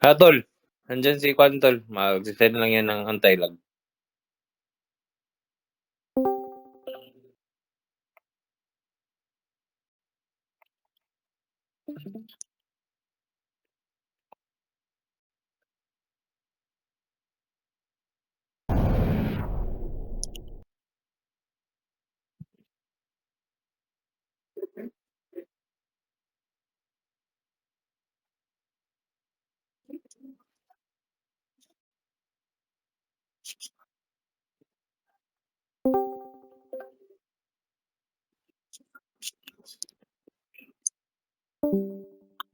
Tol, nandiyan si Kwan tol, magse-send lang yan ng anti-lag.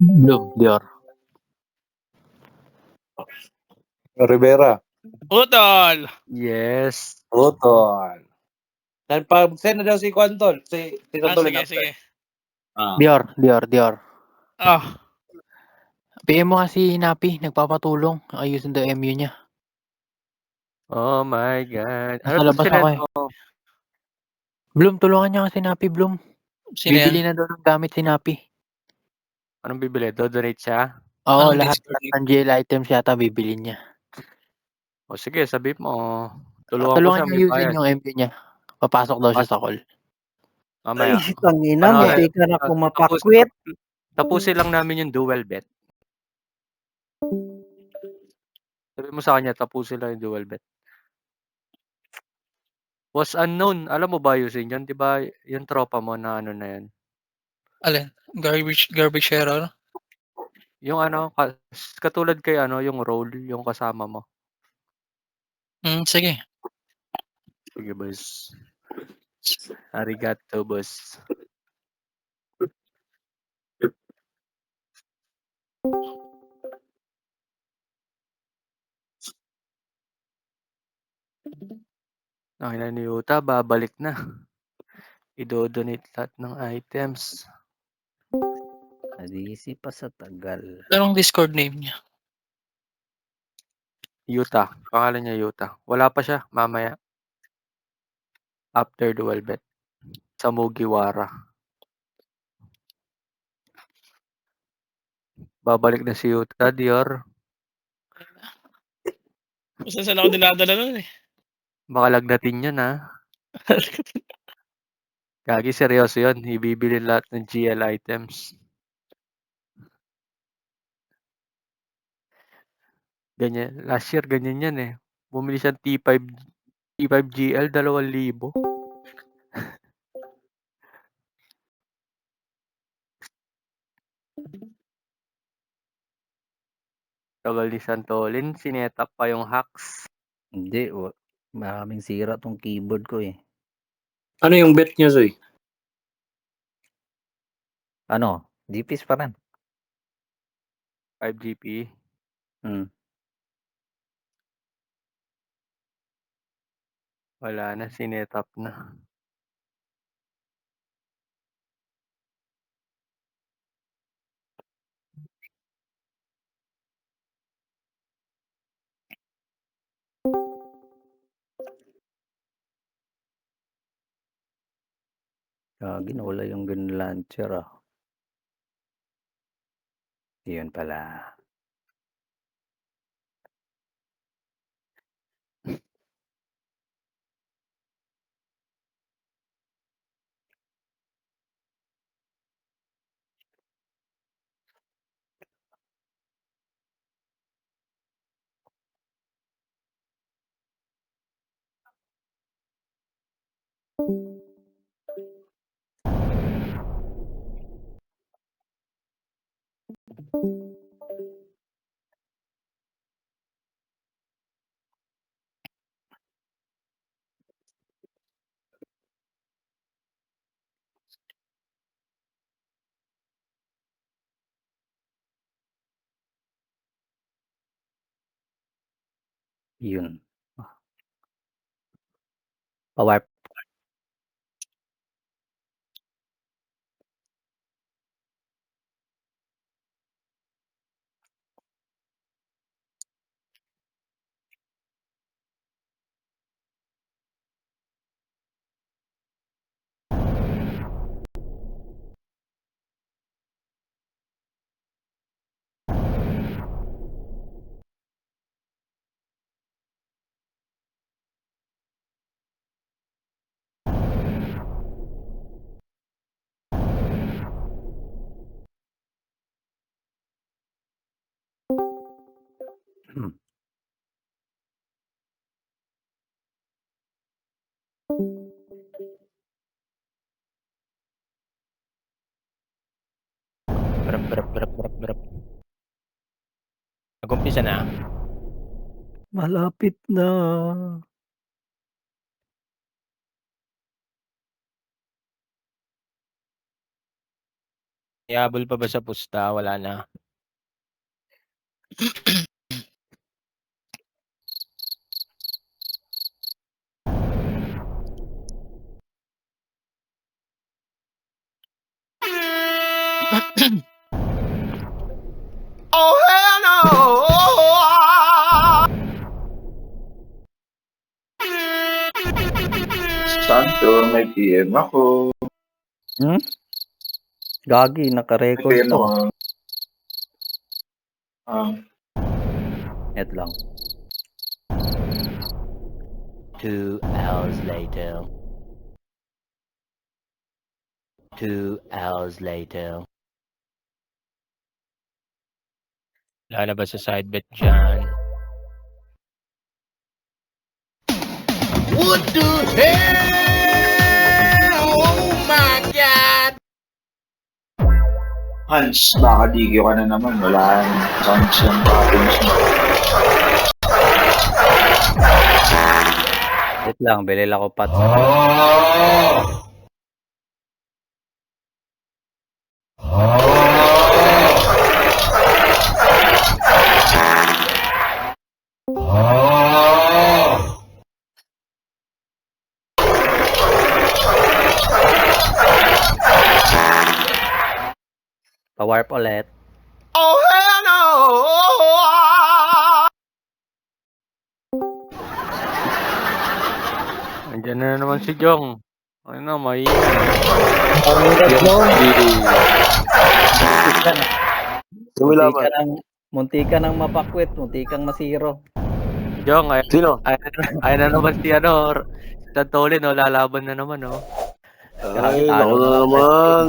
Blue, Dior. Rivera. Utol! Yes. Tol. Send na daw si Kwan tol. Si tol Sige, sige. Dior. Ah, PM mo kasi Napi, nagpapatulong. Ayusin daw MU niya. Oh my God. Nasa labas ako eh. Bloom, tulungan niya kasi Napi, Bloom. sino Bibili yan? na daw ng gamit si Napi. Anong bibili? Do-donate siya? Oo, Anong lahat Discord? ng GL items yata bibili niya. O sige, sabi mo. Tulungan ko Tulungan siya, niya may ayusin bayad. yung MU niya. Papasok daw siya sa call. Mamaya. Ay, tangina, Ano, munti ka na kumapakwit. Tapusin lang namin yung dual bet. Sabi mo sa kanya, tapusin lang yung dual bet. Was unknown. Alam mo ba Yusin yun? Di ba yung tropa mo na ano na yan? Alin? Garbage error? Yung ano, katulad kay ano, yung role, yung kasama mo. Sige. Sige, boss. Arigato, boss. Ang ina ni Yuta, babalik na. I-donate lahat ng items. Nadisi pa sa tagal. Anong Discord name niya? Yuta. Pangalan niya Yuta. Wala pa siya. Mamaya. After dual bet. Sa Mugiwara. Babalik na si Yuta, Dior. Basta saan ako dinadala nun eh. Baka lagnatin yun, ha? Gagi, seryoso yun. Ibibili lahat ng GL items. Ganyan. Last year, ganyan yan eh. Bumili siyang T5 GL, 2,000. Tagal ni Santolin, sinetap pa yung hacks. Hindi, maraming sira tong keyboard ko eh. Ano yung bet niya, Zoy? Ano? GPs pa rin. 5GP. Wala na, sinetap na. Gagi, nawala yung gun launcher ah. Yun pala. Yun. Pa-warp. Brap. Nag-umpisa na. Malapit na. Ihabol pa ba sa pusta? Wala na. Santo, may PM ako. Gagi, May naka-record PM to. ako. Net lang. 2 hours later. 2 hours later. Wala na ba sa side bet dyan? Hans, baka digyo ka na naman. Wala yung chance yung patins mo. Net lang, bilil ako pat sa pa-warp ulit. Andiyan na naman si Jong. Ano, maingay. Munti ka nang mapakwit, munti kang masiro. Jong, Sino? ay na naman si Tantolin, lalaban na naman, Ay, naku na naman.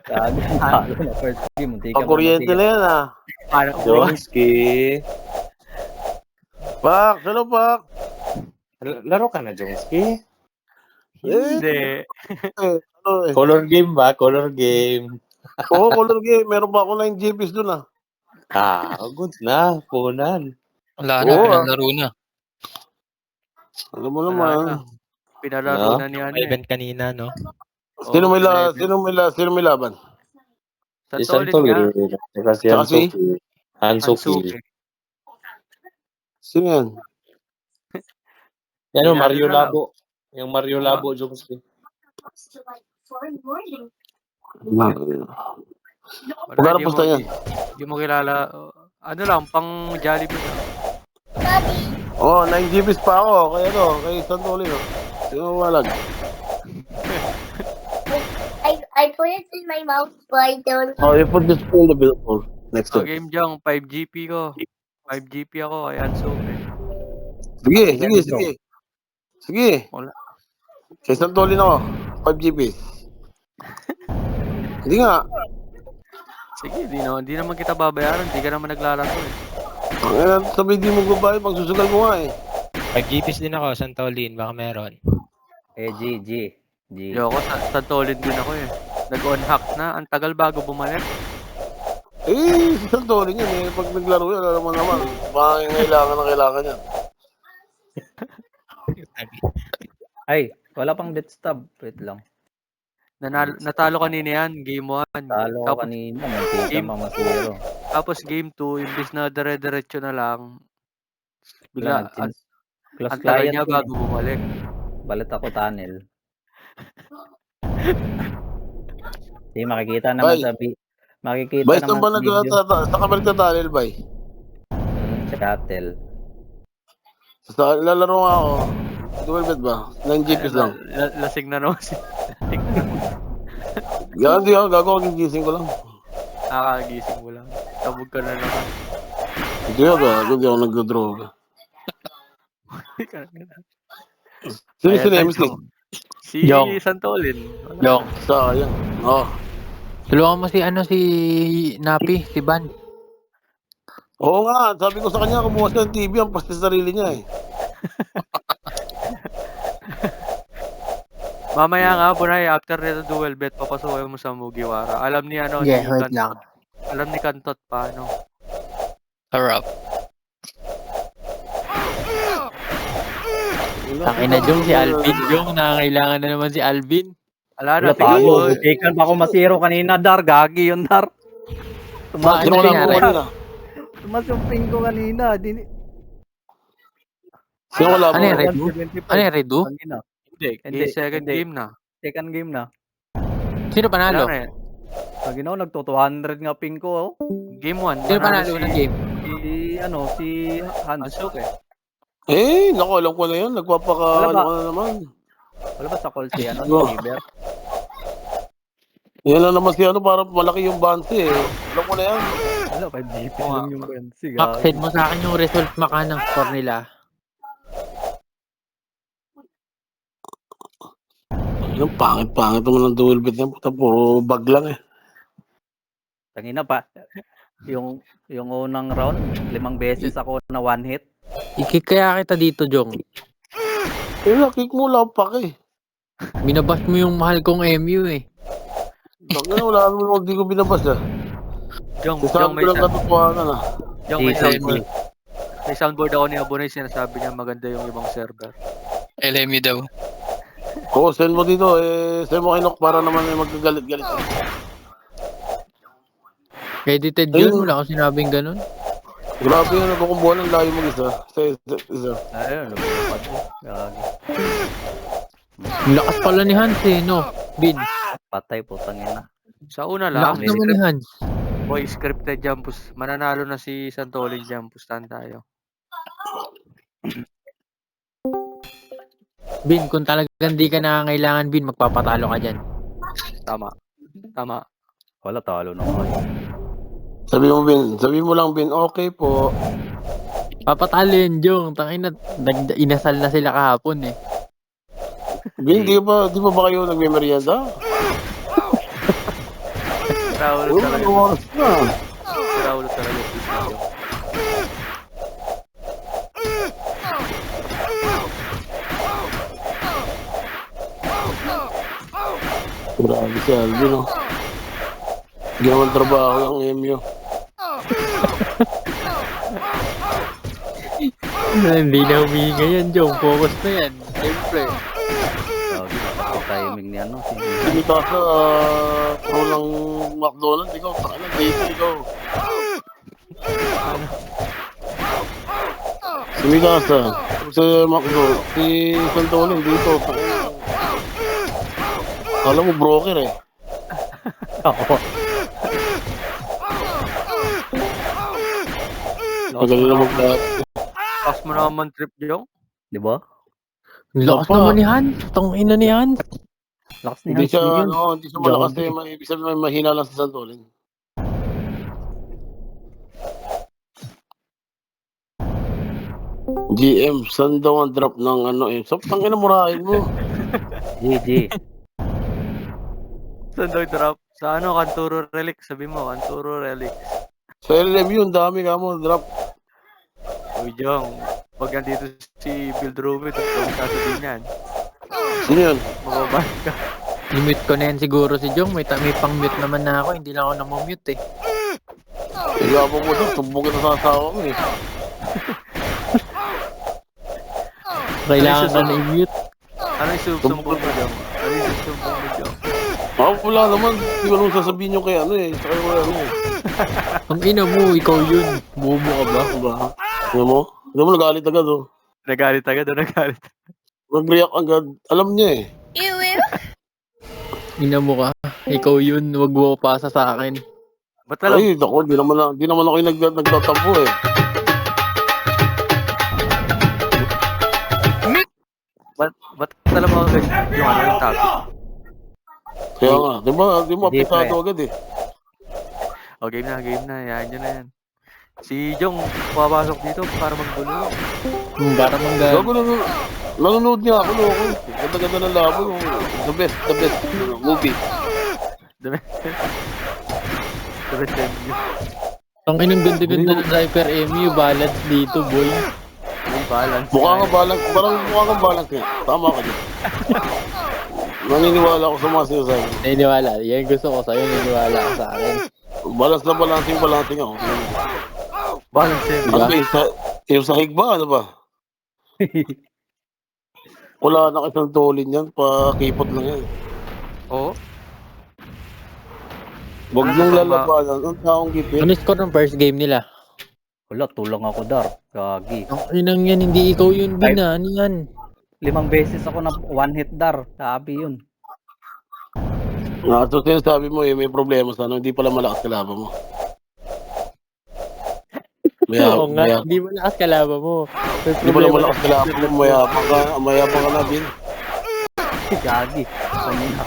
Gagi, talo na first game, munti ka Pang-kuryente na yan ah. Paano Jomski. Pak, ano pak? Laro ka na, Jomski. Hindi. Ano eh? Color game ba? Color game. Oo, color game. Meron pa ako 9 GPs dun ah. Good na. Punan. Wala na, Oo, pinalaro na. Alam mo Wala naman. na. Pinalaro No? na ni ano Event kanina, no? Sino may Sino sino may laban? Si Tantolin nga. Santol. Saka si Tsaka si? Hansuki. Hansuki. Sino yan? Yan o, Hindi Mario natin alam. Labo. Yung Mario Labo, Jomski. Wala, Magkano di pusta mo- yan? Di mo kilala. Ano lang, pang Jollibee lang. Oo, 9 GPs pa ako. Kay Santoli no. Sino walag? I put it in my mouth, but I don't. Oh, you put this in the billboard next So, to it. game Jong, 5GP ko. 5GP ako kay Hansuki. Sige. Wala. Kay Santoli na ako. 5 GPs. Hindi nga. Sige, di naman kita babayaran. Di ka naman naglalaro eh. Sabi di mo babae, pagsusugal mo nga eh. 5 GPs din ako, Santolin. Baka meron. G. Yo, ako, Tantolin din ako eh. Nag-on-hack na. Ang tagal bago bumalik. Si Santoli yan eh. Pag naglaro yan, alam mo naman. Baka kailangan yan. Ay, wala pang death stab. Wait lang. Natalo kanina yan, game 1. Talo ko kanina, munti ka Game- masiro. Tapos game 2, imbis na dire-diretso na lang, bigla, Close ang tagal client niya yun bago bumalik. Balit ako tunnel. Di makikita naman Bay. makikita Bay, naman saan ba sa video. sa kabalik na tunnel, Bay? Sa Cattle. Lalaro nga ako. Dual bet ba? 9 GPs lang. Lasing na naman si Yan, di ako. Gago, gigising ko lang. Nakagising mo lang. Tabog ka na naman. Hindi ako, gago. Hindi ako nagdodroga. Sino Ayan, si Nemesis? Si Jong. Santolin. Jong, Sayang. Oo. tulungan mo si Napi, si Ban. Oo nga, sabi ko sa kanya, kumuha siya ng TV, ang pasti sa sarili niya eh. Mamaya nga, Bunay, after nito duel bet, papasukin mo sa Mugiwara. Alam ni ano, Yeah, ni wait lang. Alam ni Kantot paano. Harap. Tangin na Jong, si Alvin Jong. Nakakailangan na naman si Alvin. Ala Wala na, tingnan tayo. mo. Butikan ba ako masiro kanina, Dar? Gagi yun, Dar. Bakit Sino ano wala mo nangyari? kanina? Tumasumping ko kanina. Sino wala mo? Ano yung Redu? Ano yung Redu? Kanina. Hindi, Hindi, second hindi. game na. Second game na. Sino panalo? Wala na eh. Pag ino, nagto-200 nga ping ko. Oh. Game 1. Sino panalo ng game? Si Hansuk eh. Eh, naku, alam ko na yun. Nagpapaka, Wala ba? ano ka na naman. Wala ba sa call si ano? Oh. Si Iber? Yan lang naman si ano, parang malaki yung bansi eh. Alam ko na yan. Wala, 5 DP lang yung Bensi. Max, send mo sa akin yung result maka ng score nila. Yung pangit-pangit naman ng dual bet niya. Puta, puro bag lang eh. Tangina pa. Yung unang round, 5 beses ako na one hit. Ikik kaya kita dito, Jong. Eh, nakik mo lapak eh. Binabas mo yung mahal kong MU eh. Bakit wala naman hindi ko binabas ah. Jong, Sabi ko lang katotohanan ah. may Si soundboard. May soundboard ako ni Abunay, sinasabi niya maganda yung ibang server. LMU daw. Oo, send mo dito eh. Send mo kay Nok para naman eh, magkagalit-galit. Edited Ayun. yun, wala akong sinabing ganun. Grabe yun, nagkukumbuhan ng layo mag-isa. Isa. Ayun, lumipad eh. Gagi. Ang lakas pala ni Hans eh, no? Bin, Patay po, tangina. Sa una lakas lang, naman ni Hans. boy, scripted jumpus. Mananalo na si Santolin jumpus. Tan tayo. Bin, kung talagang di ka nangangailangan, Bin, magpapatalo ka dyan. Tama. Tama. Wala, talo naman. Sabi mo lang Bin, okay po. Papatalo yun, Jong. Tangina, inasal na sila kahapon eh. Bin, di ba kayo nagme-merienda? Raulo talaga. Oras na. Raulo talaga. Si Jong. Grabe si Alvin, no? Ginawang trabaho yung MU. Hindi na humihinga yan, Jong. Focus na yan. Siyempre. Gagi, ang timing ni ano. Si Kumita sa pro ng McDonald's, ikaw, takalan, dito, ikaw. Si Mikasa, si McDo, si Santolin dito. Alam mo, broker eh. ako. Magaling na maglahat. Pass mo naman trip, Jong. Di ba? Ang lakas Opa. naman ni Hans. Tangina ni Hans. Lakas ni Hindi Hans siya, yun. hindi siya malakas eh. Ibig sabihin, may mahina lang sa Santolin. GM, saan daw ang drop ng ano eh? So, tangin na murahin mo. GG. Saan daw drop? Sa ano, Kanturo Relic. Sabi mo, Kanturo Relic. Sa LMU, ang dami ka mo, drop. Uy, Jong. Pag nandito si Bill Drummond, kung sasabihin yan, Sino yun? mababalik ka. I-mute ko na yan siguro si Jong. May pang-mute naman na ako. Hindi lang ako namumute eh. Igapang mo doon, tumbong kita sa asawa mo eh. Kailangan ka na i-mute. Ano yung sumbong mo, Jong? Ano yung sumbong mo, Jong? Wala naman. Hindi ko nung sasabihin nyo kay ano eh. Sa kayo ano eh. Ang ina mo, ikaw yun. Bobo ka ba? Ano ba? Ano mo? Ano mo, nagalit agad oh. Nagalit agad o nagalit? Nag-react agad. Alam niya eh. Ina mo ka. Ikaw yun. Huwag mo pasa sa akin. Ba't alam? Ay, ako, di naman ako yung nagtatampo eh. Ba't alam mo agad yung ano yung topic? Kaya nga, di mo Hindi, apitado pre. agad eh. O, game na. Yan, yun na yan. Si Jong, papasok dito para maggulo. Para manggal. Gago nanonood niya ako, loko. Ganda-ganda ng labo. The best movie. The best MU. Ang inang ganda-ganda ng Cypher MU, balance dito, boy. May balance. Mukha yan. nga balance, parang mukha kang balance nga. Tama ka dyan. Naniniwala ako sa mga sinasabi. Naniniwala. Yan gusto ko sa'yo, naniniwala ka sa akin. Balance na balancing ako. Balance yan. Diba? Ano ba, yung sahig ba? Ano ba? Wala na isang tulin yan, pakipot lang yan. Oo. Huwag nang lalabanan, ang taong gipit. Ano score ng first game nila? Wala, tulang ako, Dar. Gagi. Ang inang yan, hindi ikaw yun, Bin, ah. Ano yan? 5 beses ako na one hit, Dar. Sabi yun. So sinasabi mo may problema sa ano, hindi pala malakas kalaban mo. Oo nga, hindi mo lakas kalaban mo. May Hindi pala problema. malakas kalaban mo, mayabang ka na, Bin. Gagi. Kanina.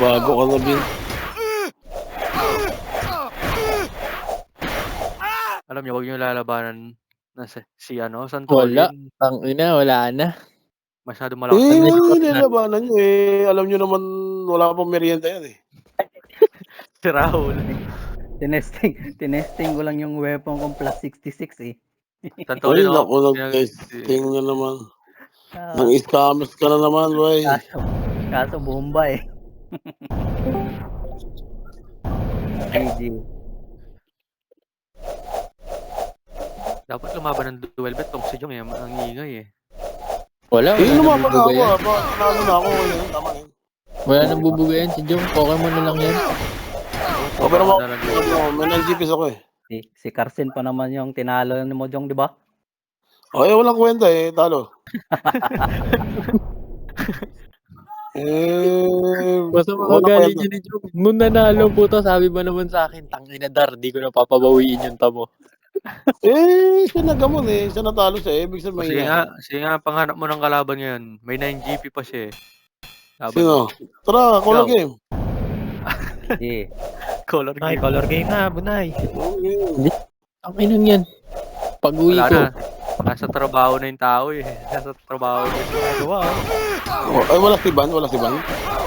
Bago ka na, Bin. Alam niyo, huwag niyo lalabanan na si Wala. Santolin. Ang ina, wala na. Masyado malakas. Ano nilalabanan nyo eh. Alam nyo naman, wala pang merienda yan eh. Si Raul. Tinesting ko lang yung weapon kong plus 66 eh. Ay, Santolin, naku, nag-testing na naman. Ah, Nang scammers ka na naman, boy. kaso bomba eh. GG. Dapat lumaban ng duel bet tong si Jong eh. Ang ingay eh. Wala, Eh, wala nang lumaban na ako bubugayan. ah. Bakit nanalo na ako? Ayun, tama na yun. Wala nang bubugayan si Jong. Okay mo na lang yan. O, pero Baka na lang may nang-GPs ako eh. Si Carson pa naman yung tinalo ni mo, Jong, di ba? O, walang kwenta eh. Talo. Basta wala makagaling kwenta. yun ni Jong. Nung nanalo po to, sabi ba naman sa akin, tangina Dar, di ko na papabawiin yung tamo. Siya nagamon eh. Siya natalo siya eh. Ibig sabihin Sige nga, panghanap mo ng kalaban ngayon. May 9 GP pa siya eh. Laban Sino? Tara, color Ikaw. game. Sige. Color Ay, game. color game na, Bunay. Ang inang yan. Pag-uwi Wala ko. na. Nasa trabaho na yung tao eh. Nasa trabaho na yung ginagawa. Ay, wala si Ban. Wala si Ban.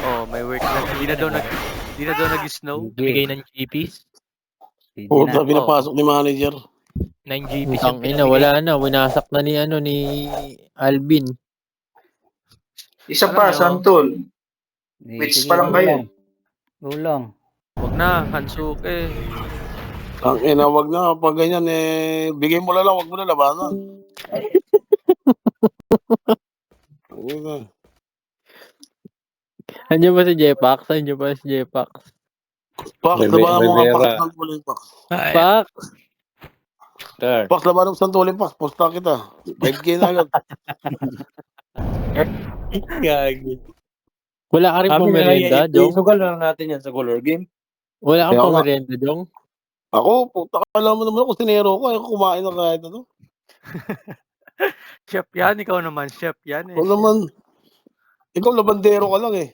Oh, may work na. Hindi na daw nag-snow. Bigay ng GPs. GG O, na. pinapasok ni manager. 9 GPs Ang ina, wala na. Winasak na ni Alvin. Isa Alam pa, nyo, Santol. Eh, Which sige, pa lang go kayo? lang. Go lang. Wag na, Hansuke. Ang ina, wag na. Pag ganyan eh, bigay mo na lang. Wag mo na labanan. Ang ina. Andiyan ba si Jepax? Andiyan ba si Jepax? Pax, labanan mo nga Rivera. Pax. Santolin Pax. Ay, Pax! Pax, labanan mo Santolin Pax. Posta kita. 5K na agad. Gagi. Wala ka rin pang merienda, Jong? Isugal na lang natin yan sa color game. Wala kang Kaya pang nga. merienda, Jong? Ako, puta, alam mo naman ako, sinero ko. Ako kumain na kahit ano. Chef yan, ikaw naman. Chef yan eh. Ako naman, ikaw labandero ka lang eh.